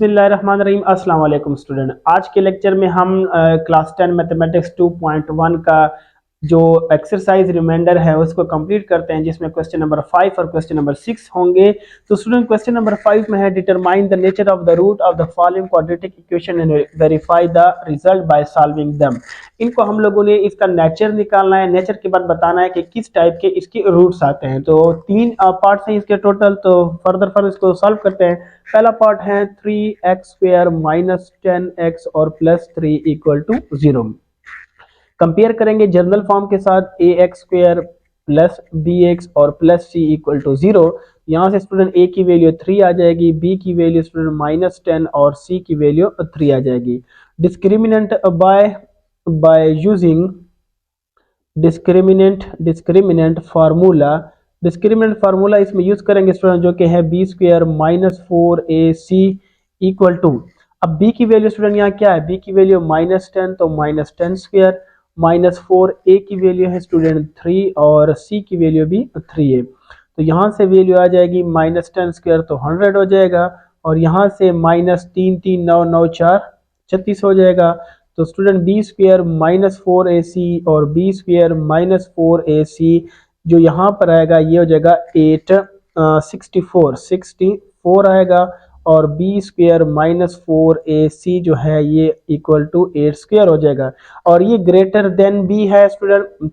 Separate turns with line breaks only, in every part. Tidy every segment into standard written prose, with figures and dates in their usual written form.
बिस्मिल्लाहिर्रहमानिर्रहीम। अस्सलाम वालेकुम स्टूडेंट। आज के लेक्चर में हम क्लास 10 मैथमेटिक्स 2.1 का जो एक्सरसाइज रिमाइंडर है उसको कंप्लीट करते हैं, जिसमें क्वेश्चन नंबर 5 और क्वेश्चन नंबर 6 होंगे। तो स्टूडेंट, क्वेश्चन नंबर 5 में है determine the nature of the root of the following quadratic equation and verify the result by solving them. इनको हम लोगों ने इसका नेचर निकालना है, नेचर के बाद बताना है कि किस टाइप के इसके रूट्स आते हैं। तो तीन पार्ट्स हैं इसके टोटल, तो फर्दर इसको सॉल्व करते हैं। पहला पार्ट है 3x² माइनस 10x और प्लस 3 इक्वल टू 0। कंपेयर करेंगे जनरल फॉर्म के साथ ax² प्लस bx और प्लस c इक्वल टू 0। यहाँ से स्टूडेंट a की वैल्यू 3 आ जाएगी, b की वैल्यू स्टूडेंट -10 और c की वैल्यू 3 आ जाएगी। Discriminant by using discriminant formula इसमें यूज करेंगे स्टूडेंट, जो कि है b² minus 4ac equal to, अब b की वैल्यू स्टूडेंट यहाँ क्या है, b की वैल्यू -10 तो -10² माइनस 4a की वैल्यू है स्टूडेंट 3 और c की वैल्यू भी 3 है। तो यहाँ से वैल्यू आ जाएगी -10² तो 100 हो जाएगा, और यहाँ से -3 3 9 9 4 36 हो जाएगा। तो स्टूडेंट b² माइनस 4ac और b² माइनस 4ac जो यहाँ पर आएगा ये हो जाएगा 64 आएगा, और b² माइनस 4ac जो है ये इक्वल टू 8² हो जाएगा। और ये ग्रेटर देन b है स्टूडेंट,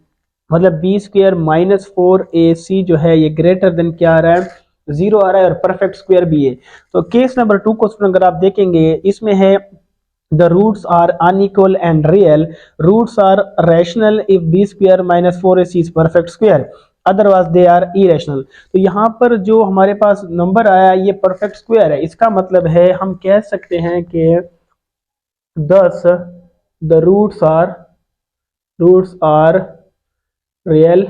मतलब b² माइनस 4ac जो है ये ग्रेटर देन क्या आ रहा है, 0 आ रहा है, और परफेक्ट स्क्वायर भी है। तो केस नंबर 2 को स्टूडेंट अगर आप देखेंगे, इसमें है the roots are unequal and real, roots are rational if b² minus 4ac is perfect square, otherwise they are irrational। तो यहाँ पर जो हमारे पास नंबर आया ये परफेक्ट स्क्वायर है, इसका मतलब है हम कह सकते हैं कि 10 the roots are real,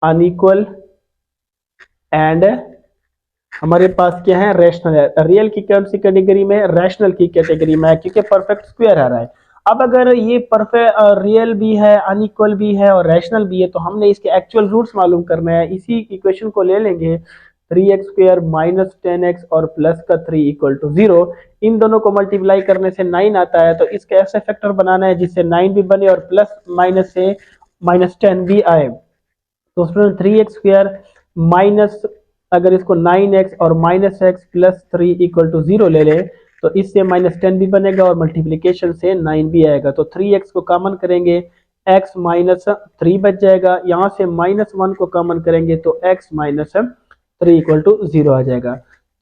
unequal and हमारे पास क्या है, रैशनल है। रियल की कौन सी कैटेगरी में, रैशनल की कैटेगरी में, क्योंकि परफेक्ट स्क्वायर आ रहा है। अब अगर ये परफेक्ट रियल भी है, अनइक्वल भी है और रैशनल भी है, तो हमने इसके एक्चुअल रूट्स मालूम करना है। इसी इक्वेशन को ले लेंगे 3x² माइनस 10x और प्लस का 3 इक्वल टू 0। इन दोनों को मल्टीप्लाई करने से 9 आता है, तो इसका ऐसे फैक्टर बनाना है जिससे 9 भी बने और प्लस माइनस से -10 भी आए। तो स्टूडेंट 3x² माइनस, अगर इसको 9x और -x प्लस 3 इक्वल टू 0 ले ले तो इससे -10 भी बनेगा और मल्टीप्लिकेशन से 9 भी आएगा। तो 3x को कॉमन करेंगे, x माइनस 3 बच जाएगा। यहाँ से -1 को कॉमन करेंगे तो x माइनस 3 इक्वल टू 0 आ जाएगा।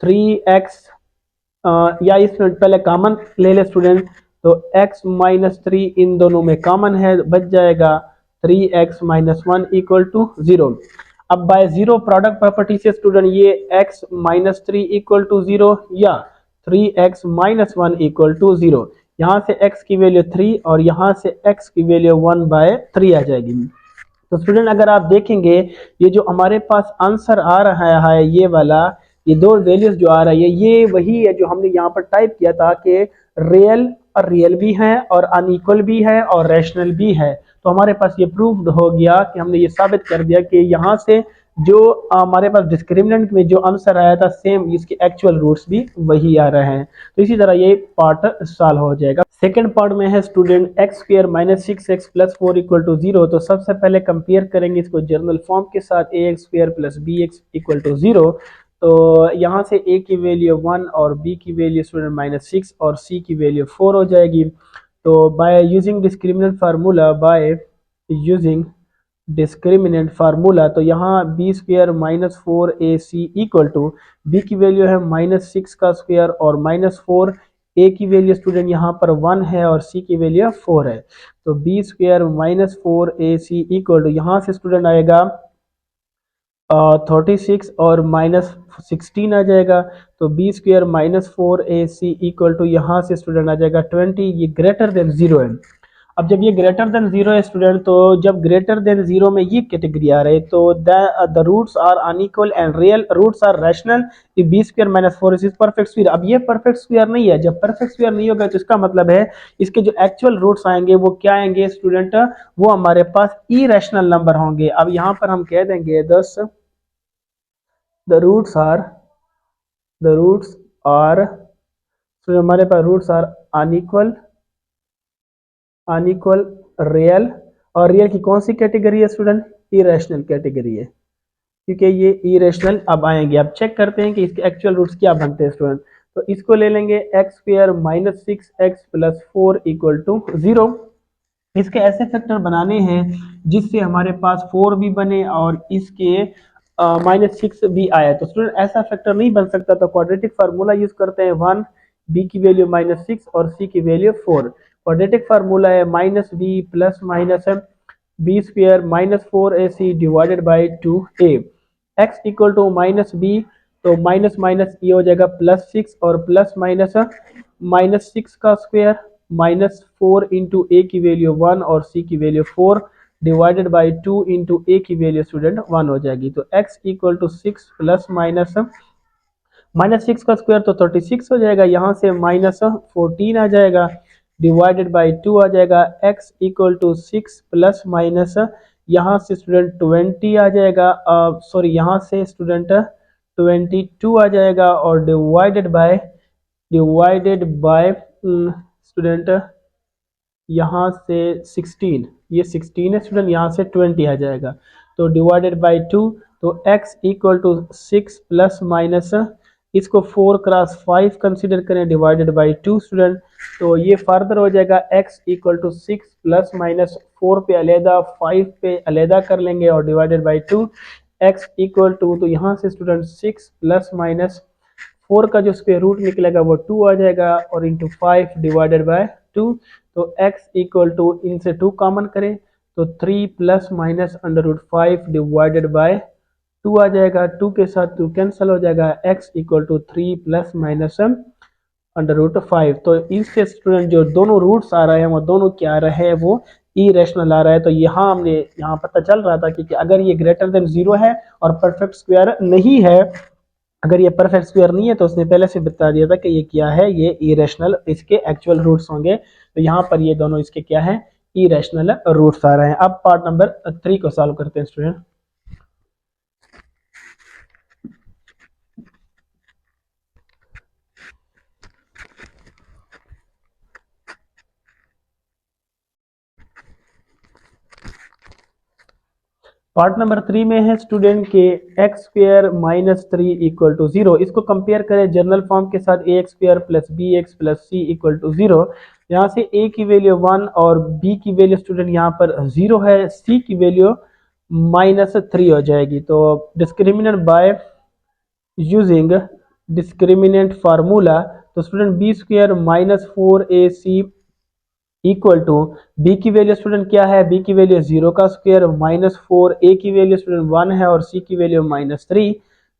3x या इसमें पहले कॉमन ले ले स्टूडेंट, तो x माइनस 3 इन दोनों में कॉमन है, बच जाएगा 3x माइनस 1 इक्वल टू 0। अब बाय जीरो प्रोडक्ट प्रॉपर्टी से स्टूडेंट ये x माइनस 3 इक्वल टू 0 या 3x माइनस 1 इक्वल टू 0, यहाँ से x की वैल्यू 3 और यहाँ से x की वैल्यू 1/3 आ जाएगी। तो स्टूडेंट अगर आप देखेंगे ये जो हमारे पास आंसर आ रहा है ये वाला, ये दो वैल्यूज जो आ रही है ये वही है जो हमने यहाँ पर टाइप किया था कि रियल भी है और अनइक्वल भी है और रैशनल भी है। तो हमारे पास ये प्रूव्ड हो गया कि हमने ये साबित कर दिया कि यहाँ से जो हमारे पास डिस्क्रिमिनेंट में जो आंसर आया था सेम इसके एक्चुअल रूट्स भी वही आ रहे हैं। तो इसी तरह ये पार्ट सॉल्व हो जाएगा। सेकंड पार्ट में है student x² minus 6x plus 4 equal to 0। तो सबसे पहले कंपेयर करेंगे इसको जनरल फॉर्म के साथ ax² plus bx equal to 0। तो यहाँ से a की वैल्यू 1 और b की वैल्यू स्टूडेंट -6 और c की वैल्यू 4 हो जाएगी। तो बाय यूजिंग डिस्क्रिमिनेंट फार्मूला तो यहाँ b² minus 4ac equal to, b की वैल्यू है -6 का स्क्वायर और -4, a की वैल्यू स्टूडेंट यहाँ पर 1 है और c की वैल्यू 4 है। तो b² minus 4ac equal to, यहाँ से स्टूडेंट आएगा 36 और -16 आ जाएगा। तो b² minus 4ac equal to यहाँ से स्टूडेंट आ जाएगा 20। ये ग्रेटर देन 0 है। अब जब ये ग्रेटर देन 0 है स्टूडेंट, तो जब ग्रेटर देन 0 में ये कैटेगरी आ रही है तो the roots are unequal and real, roots are rational if b² minus 4 is perfect square. अब ये परफेक्ट स्क्वायर नहीं है, जब परफेक्ट स्क्वायर नहीं होगा तो इसका मतलब है इसके जो एक्चुअल रूट्स आएंगे वो क्या आएंगे स्टूडेंट, वो हमारे पास इरेशनल नंबर होंगे। अब यहाँ पर हम कह देंगे 10 the roots are तो हमारे पास roots are unequal, unequal, real, और रियल की कौन सी कैटेगरी है स्टूडेंट? इरेशनल कैटेगरी है, क्योंकि ये इरेशनल अब आएंगे। अब चेक करते हैं कि इसके एक्चुअल रूट्स क्या बनते हैं स्टूडेंट। तो इसको ले लेंगे x square minus six x plus four equal to zero. इसके ऐसे फैक्टर बनाने हैं जिससे हमारे पास फोर भी बने और इसके माइनस सिक्स भी आया। तो स्टूडेंट ऐसा फैक्टर नहीं बन सकता, तो क्वाड्रेटिक फार्मूला यूज करते हैं। वन, बी की वैल्यू माइनस सिक्स और सी की वैल्यू फोर। क्वाड्रेटिक फार्मूला है minus B plus minus B square minus four A C divided by two A. X equal to minus B, तो minus minus ये हो जाएगा plus six, और plus minus minus six का square minus four into A की value one और C की value four divided by two into A की वैल्यू स्टूडेंट वन हो जाएगी। तो x equal to six plus minus minus six का स्क्वायर तो 36 हो जाएगा, यहाँ से माइनस 14 आ जाएगा डिवाइडेड बाई टू आ जाएगा। X equal to six plus minus यहाँ से स्टूडेंट 20 आ जाएगा, सॉरी यहाँ से स्टूडेंट 22 आ जाएगा, और डिवाइडेड बाय स्टूडेंट यहाँ से 16, ये 16 है स्टूडेंट, यहाँ से 20 आ जाएगा, तो डिवाइडेड बाई टू। तो x equal to six plus minus इसको 4 क्रॉस 5 कंसिडर करें डिवाइडेड बाई टू स्टूडेंट। तो ये फर्दर हो जाएगा x equal to six plus minus 4 पे अलहदा 5 पे अलहदा कर लेंगे और divided by two. x equal to, तो यहाँ से स्टूडेंट सिक्स प्लस माइनस 4 का जो स्क्वायर रूट निकलेगा वो 2 आ जाएगा, और इंटू 5 डिवाइडेड बाय 2। तो x इक्वल टू, इनसे 2 कॉमन करें तो 3 plus minus under root 5 divided by 2 आ जाएगा, 2 के साथ 2 कैंसिल हो जाएगा। x equal to 3 plus minus under root 5। तो इससे स्टूडेंट जो दोनों रूट्स आ रहे हैं वो दोनों क्या आ रहे हैं, वो इरेशनल आ रहा है। तो यहाँ हमने यहाँ पता चल रहा था कि अगर ये ग्रेटर देन जीरो है और परफेक्ट स्क्वायर नहीं है, अगर ये परफेक्ट स्क्वायर नहीं है तो उसने पहले से बता दिया था कि ये क्या है, ये इरेशनल इसके एक्चुअल रूट्स होंगे। तो यहाँ पर ये दोनों इसके क्या है, इरेशनल रूट्स आ रहे हैं। अब पार्ट नंबर 3 को सॉल्व करते हैं स्टूडेंट। पार्ट नंबर 3 में है स्टूडेंट के x square minus three equal to zero. इसको कंपेयर करें जनरल फॉर्म के साथ, A X square plus B X plus C equal to zero. यहाँ से ए की वैल्यू 1 और बी की वैल्यू स्टूडेंट यहाँ पर 0 है, सी की वैल्यू माइनस थ्री हो जाएगी। तो discriminant by using discriminant formula, तो student B square minus four A C equal to B की वैल्यू स्टूडेंट क्या है, बी की वैल्यू 0 का स्क्वायर माइनस फोर, ए की वैल्यू स्टूडेंट 1 है और सी की वैल्यू माइनस थ्री।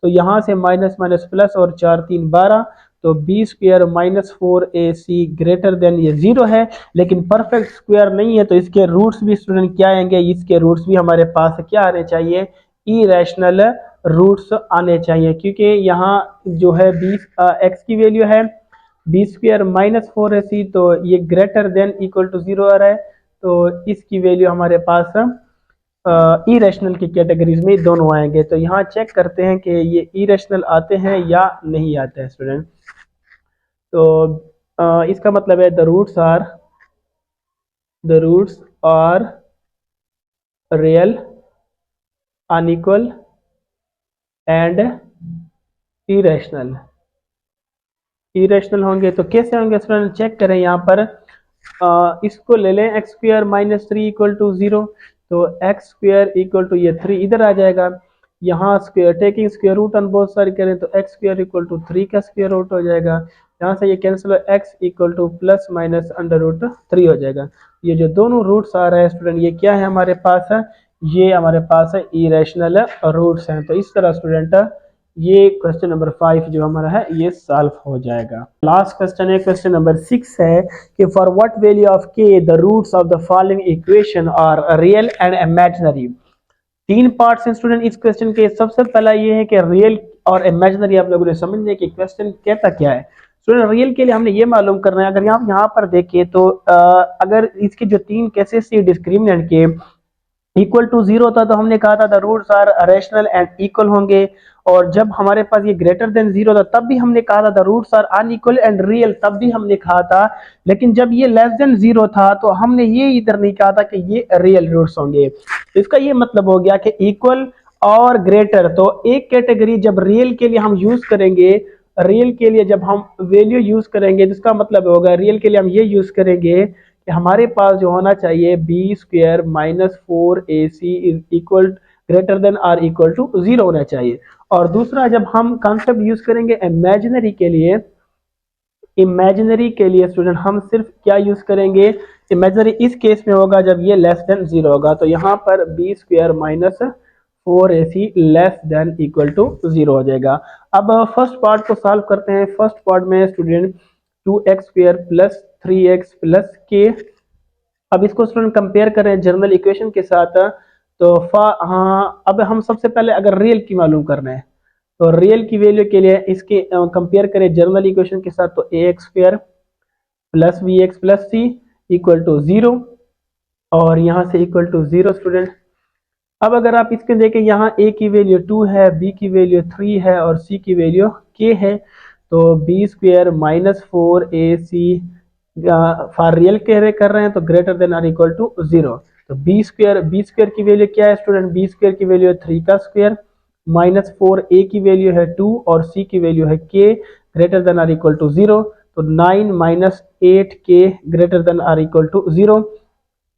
तो यहाँ से माइनस माइनस प्लस और चार तीन 12, तो बी स्क्वायर माइनस फोर ए सी ग्रेटर देन ये 0 है, लेकिन परफेक्ट स्क्वायर नहीं है। तो इसके रूट्स भी स्टूडेंट क्या आएंगे, इसके रूट्स भी हमारे पास क्या आने चाहिए, इरेशनल रूट्स आने चाहिए, क्योंकि यहाँ जो है बी एक्स की वैल्यू है बी स्क्वायर माइनस फोर है सी, तो ये ग्रेटर देन इक्वल टू 0 आ रहा है। तो इसकी वैल्यू हमारे पास इरेशनल की कैटेगरीज में दोनों आएंगे। तो यहाँ चेक करते हैं कि ये इरेशनल आते हैं या नहीं आते हैं स्टूडेंट। तो इसका मतलब है the roots are real, unequal and irrational. Irrational होंगे तो कैसे होंगे स्टूडेंट, चेक करें यहाँ पर। इसको ले लें x square minus three equal to 0, तो एक्स स्क्वायर इक्वल टू ये 3 इधर आ जाएगा। यहाँ square taking square root on both side करें तो एक्स स्क्वायर इक्वल टू 3 का स्क्वायर रूट हो जाएगा। यहाँ से ये कैंसिल हो, x equal to plus minus under root 3 हो जाएगा। ये जो दोनों रूट्स आ रहे हैं स्टूडेंट, ये क्या है हमारे पास है, ये हमारे पास है इरेशनल रूट्स हैं। तो इस तरह स्टूडेंट ये क्वेश्चन नंबर 5 जो हमारा है ये सॉल्व हो जाएगा। लास्ट क्वेश्चन है, क्वेश्चन नंबर 6 है कि for what value of k the roots of the following equation are real and imaginary. तीन पार्ट्स हैं स्टूडेंट इस क्वेश्चन के। सबसे पहला ये है कि रियल और इमेजिनरी आप लोगों ने समझने कि क्वेश्चन कहता क्या है। स्टूडेंट रियल के लिए हमने ये मालूम करना है, अगर आप यहाँ पर देखें तो अगर इसके जो तीन केसेस डिस्क्रिमिनेंट के इक्वल टू जीरो था तो हमने कहा था the roots are rational and equal होंगे, और जब हमारे पास ये ग्रेटर देन जीरो था तब भी हमने कहा था the roots are unequal and real, तब भी हमने कहा था। लेकिन जब ये लेस देन जीरो था तो हमने ये इधर नहीं कहा था कि ये रियल रूट्स होंगे। तो इसका ये मतलब हो गया कि इक्वल और ग्रेटर, तो एक कैटेगरी जब रियल के लिए हम यूज करेंगे, रियल के लिए जब हम वैल्यू यूज करेंगे तो इसका मतलब होगा रियल के लिए हम ये यूज करेंगे कि हमारे पास जो होना चाहिए b square minus four A c is equal greater than or equal to zero होना चाहिए। और दूसरा जब हम कॉन्सेप्ट यूज करेंगे इमेजिनरी के लिए स्टूडेंट हम सिर्फ क्या यूज करेंगे, इमेजिनरी इस केस में होगा जब ये लेस देन जीरो होगा, तो यहाँ पर b square minus four A C less than equal to zero हो जाएगा। अब फर्स्ट पार्ट को सॉल्व करते हैं। फर्स्ट पार्ट में student two x square plus three x plus k, अब इसको स्टूडेंट कंपेयर करें जनरल इक्वेशन के साथ, तो हाँ अब हम सबसे पहले अगर रियल की मालूम करना है तो रियल की वैल्यू के लिए इसके कंपेयर करें जनरल इक्वेशन के साथ, तो A X square plus B X plus C equal to zero, और यहाँ से इक्वल टू जीरो स्टूडेंट। अब अगर आप इसके देखें यहाँ ए की वैल्यू टू है, बी की वैल्यू थ्री है और सी की वैल्यू के है, तो B square minus four A C for real कर रहे हैं तो greater than or equal to zero. तो बी स्क्वायर की वैल्यू क्या है स्टूडेंट, बी स्क्वायर की वैल्यू है थ्री का स्क्वायर, माइनस फोर ए की वैल्यू है टू और सी की वैल्यू है k, greater than or equal to zero. तो nine minus eight k greater than or equal to zero,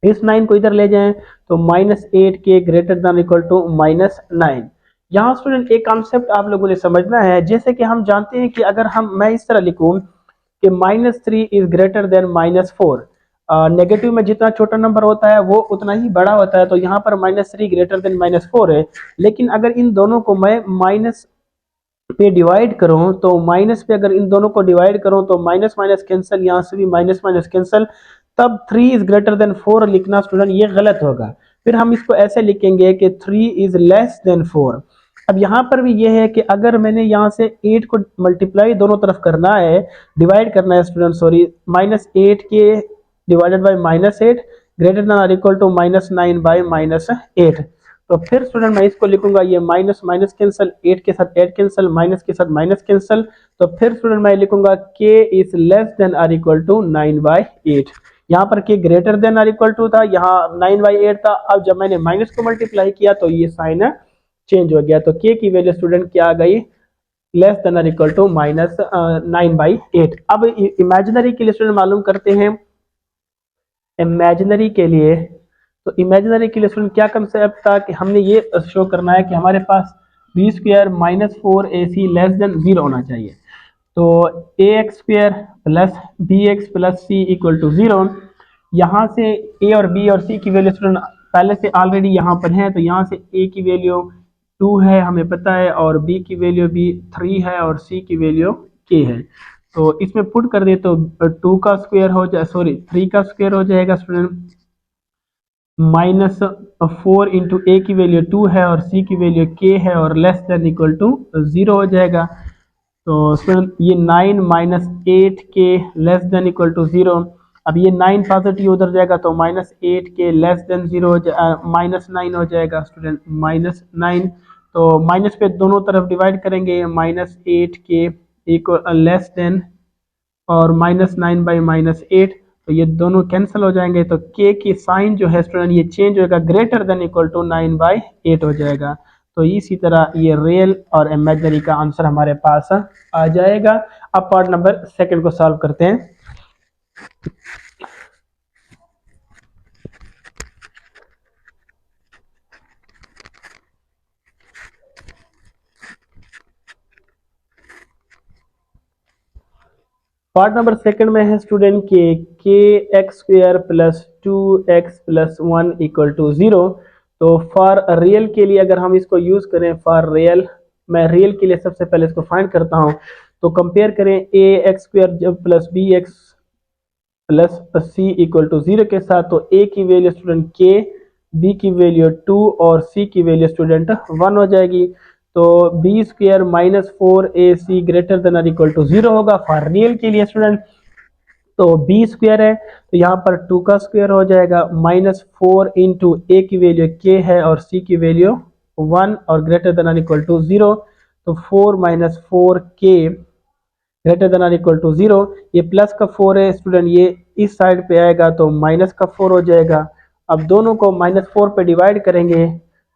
इस नाइन को इधर ले जाएं तो minus eight k greater than equal to minus nine. यहाँ स्टूडेंट एक कॉन्सेप्ट आप लोगों ने समझना है, जैसे कि हम जानते हैं कि अगर मैं इस तरह लिखूं कि minus three is greater than minus four, negative में जितना छोटा नंबर होता है वो उतना ही बड़ा होता है, तो यहाँ पर minus three greater than minus four है। लेकिन अगर इन दोनों को मैं माइनस पे डिवाइड करूं तो माइनस पे अगर इन दोनों को डिवाइड करूं तो माइनस माइनस कैंसिल, यहाँ से भी माइनस माइनस कैंसिल, तब three is greater than four लिखना स्टूडेंट ये गलत होगा। फिर हम इसको ऐसे लिखेंगे कि three is less then four. अब यहाँ पर भी ये है कि अगर मैंने यहाँ से 8 को मल्टीप्लाई दोनों तरफ करना है, डिवाइड करना है student sorry, minus eight k divided by minus eight greater than or equal to minus nine by minus eight. तो फिर स्टूडेंट मैं इसको लिखूंगा ये माइनस माइनस कैंसिल, एट के साथ एट कैंसिल, माइनस के साथ माइनस कैंसिल, तो फिर स्टूडेंट मैं लिखूंगा k is less than or equal to nine by eight. यहाँ पर k greater than or equal to था, यहाँ नाइन बाई एट था, अब जब मैंने माइनस को मल्टीप्लाई किया तो ये साइन चेंज हो गया, तो के की वैल्यू स्टूडेंट क्या आ गई, less than or equal to minus nine by eight. अब इमेजिनरी के लिए स्टूडेंट मालूम करते हैं, इमेजिनरी के लिए, तो इमेजिनरी के लिए स्टूडेंट क्या कंसेप्ट था कि हमने ये शो करना है कि हमारे पास बी स्क्वायर माइनस फोर ए सी लेस देन जीरो होना चाहिए। तो A X square plus B X plus C equal to zero, यहाँ से ए और बी और सी की वैल्यू स्टूडेंट पहले से ऑलरेडी यहाँ पर है, तो यहाँ से ए की वैल्यू टू है हमें पता है, और बी की वैल्यू भी थ्री है और सी की वैल्यू के है। तो इसमें पुट कर दे तो टू का स्क्वायर हो जाए, सॉरी थ्री का स्क्वायर हो जाएगा student, minus four into A की वैल्यू टू है और सी की वैल्यू के है और less than equal to zero हो जाएगा। तो स्टूडेंट ये nine minus eight k less than equal to zero, अब ये नाइन पॉजिटिव उधर जाएगा तो minus eight k less than zero minus nine हो जाएगा स्टूडेंट, माइनस नाइन। तो माइनस पे दोनों तरफ डिवाइड करेंगे, minus eight k equal less than और minus nine by minus eight, तो ये दोनों कैंसिल हो जाएंगे, तो के की साइन जो है स्टूडेंट ये चेंज होगा, greater than equal to nine by eight हो जाएगा। तो इसी तरह ये रियल और इमेजिनरी का आंसर हमारे पास आ जाएगा। अब पार्ट नंबर सेकंड को सॉल्व करते हैं। पार्ट नंबर सेकंड में है स्टूडेंट के x square plus two x plus one equal to zero. तो फॉर रियल के लिए अगर हम इसको यूज करें, फॉर रियल, मैं रियल के लिए सबसे पहले इसको फाइंड करता हूं, तो कंपेयर करें A X square plus B X plus C equal to zero के साथ, तो ए की वैल्यू स्टूडेंट के, बी की वैल्यू टू और सी की वैल्यू स्टूडेंट वन हो जाएगी। तो B square minus four A C greater than or equal to zero होगा फॉर रियल के लिए स्टूडेंट। तो बी स्क्वायर है तो यहाँ पर 2 का स्क्वायर हो जाएगा, -4 इंटू ए की वैल्यू के है और सी की वैल्यू 1 और ग्रेटर देन और इक्वल टू 0, तो 4 माइनस 4 के ग्रेटर देन और इक्वल टू 0। ये प्लस का 4 है स्टूडेंट, ये इस साइड पे आएगा तो माइनस का 4 हो जाएगा। अब दोनों को -4 पे डिवाइड करेंगे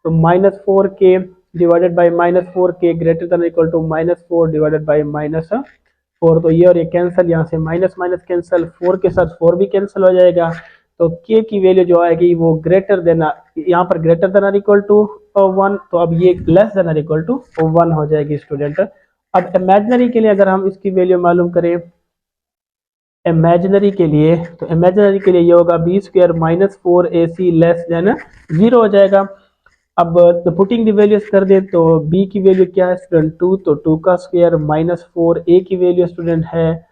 तो -4 के divided by -4 k greater than equal to -4 divided by -4, तो ये और ये कैंसिल, यहाँ से माइनस माइनस कैंसिल, 4 के साथ 4 भी कैंसिल हो जाएगा। तो के की वैल्यू जो आएगी वो ग्रेटर देन, यहाँ पर ग्रेटर देन और इक्वल टू 1, तो अब ये लेस देन और इक्वल टू 1 हो जाएगी स्टूडेंट। अब इमेजिनरी के लिए अगर हम इसकी वैल्यू मालूम करें इमेजिनरी के लिए, तो इमेजिनरी के लिए ये होगा B square -4ac less than 0 हो जाएगा। अब तो पुटिंग दी वैल्यूज कर दे तो b की वैल्यू क्या है स्टूडेंट 2, तो 2 का स्क्वायर -4, a की वैल्यू स्टूडेंट है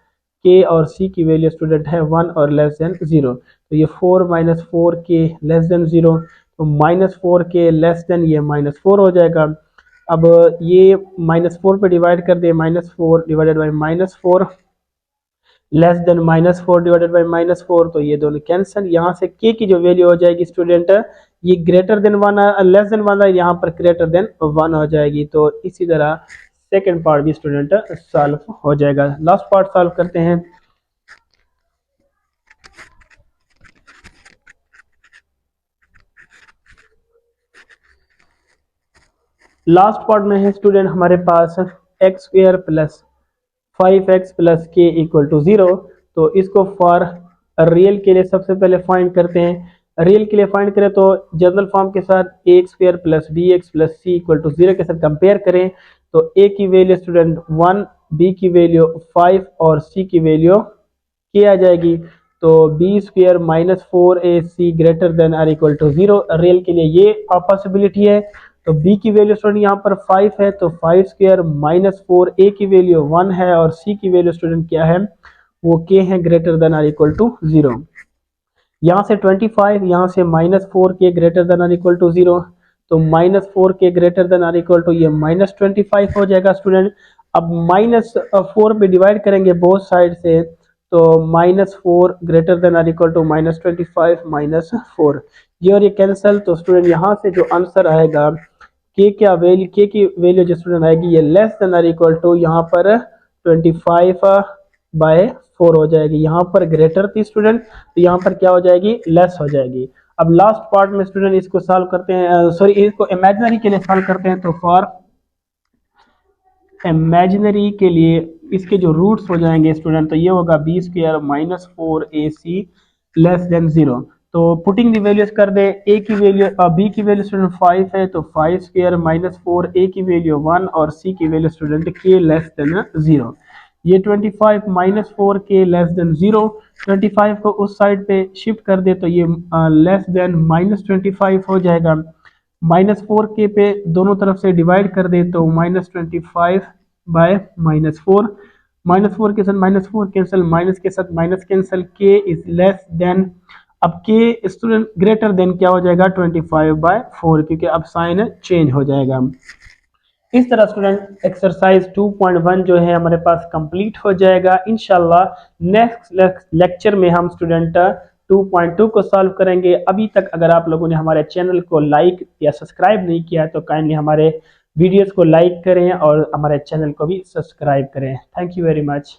k और c की वैल्यू स्टूडेंट है 1 और लेस देन 0, तो ये 4 -4 के लेस देन 0, तो -4 के लेस देन ये -4 हो जाएगा। अब ये -4 पे डिवाइड कर दे, -4 divided by -4 less than -4 divided by -4, तो ये दोनों कैंसिल। यहाँ से k की जो वैल्यू हो जाएगी स्टूडेंट, ये ग्रेटर देन 1 लेस देन 1 है, यहाँ पर ग्रेटर देन 1 हो जाएगी। तो इसी तरह सेकंड पार्ट भी स्टूडेंट सॉल्व हो जाएगा। लास्ट पार्ट सॉल्व करते हैं। लास्ट पार्ट में है स्टूडेंट हमारे पास X square plus 5x plus K equal to 0, तो इसको फॉर रियल के लिए सबसे पहले फाइंड करते हैं। रियल के लिए फाइंड करें तो जनरल फॉर्म के साथ A square plus B X plus C equal to 0 के साथ कंपेयर करें तो ए की वैल्यू स्टूडेंट 1, बी की वैल्यू 5 और सी की वैल्यू के आ जाएगी। तो B square -4ac greater than or equal to 0, real के लिए ये पॉसिबिलिटी है। तो b की वैल्यू स्टूडेंट यहाँ पर 5 है, तो 5 स्क्वायर -4a की वैल्यू 1 है और c की वैल्यू स्टूडेंट क्या है, वो k है greater than or equal to 0। यहाँ से 25, यहाँ से -4k greater than or equal to 0, तो -4k greater than or equal to ये -25 हो जाएगा स्टूडेंट। अब -4 पे डिवाइड करेंगे बोथ साइड से, तो -4 greater than or equal to -25 -4, ये और ये कैंसिल। तो स्टूडेंट यहाँ से जो आंसर आएगा के क्या वैल्यू, के की वैल्यू जो स्टूडेंट आएगी ये less than or equal to यहाँ पर 25/4 हो जाएगी। यहाँ पर ग्रेटर थी स्टूडेंट, तो यहाँ पर क्या हो जाएगी, लेस हो जाएगी। अब लास्ट पार्ट में स्टूडेंट इसको सॉल्व करते हैं, सॉरी इसको इमेजिनरी के लिए सॉल्व करते हैं। तो फॉर इमेजिनरी के लिए इसके जो रूट्स हो जाएंगे स्टूडेंट, तो ये होगा B square -4ac less than 0। तो पुटिंग दी वैल्यूज कर दे, ए की वैल्यू बी की वैल्यू स्टूडेंट 5 है, तो 5 स्क्वायर -4 a की वैल्यू 1 और सी की वैल्यू स्टूडेंट के लेस देन 0। ये 25 -4 के लेस देन 0, 25 को उस साइड पे शिफ्ट कर दे तो ये लेस देन -25 हो जाएगा। -4 के पे दोनों तरफ से डिवाइड कर दे तो -25/-4, -4 के साथ -4 कैंसिल, माइनस के साथ माइनस कैंसिल, के इज लेस देन, अब के स्टूडेंट ग्रेटर देन क्या हो जाएगा 25/4, क्योंकि अब साइन चेंज हो जाएगा। इस तरह स्टूडेंट एक्सरसाइज 2.1 जो है हमारे पास कंप्लीट हो जाएगा। इंशाल्लाह नेक्स्ट लेक्चर में हम स्टूडेंट 2.2 को सॉल्व करेंगे। अभी तक अगर आप लोगों ने हमारे चैनल को लाइक या सब्सक्राइब नहीं किया तो काइंडली हमारे वीडियोस को लाइक करें और हमारे चैनल को भी सब्सक्राइब करें। Thank you very much.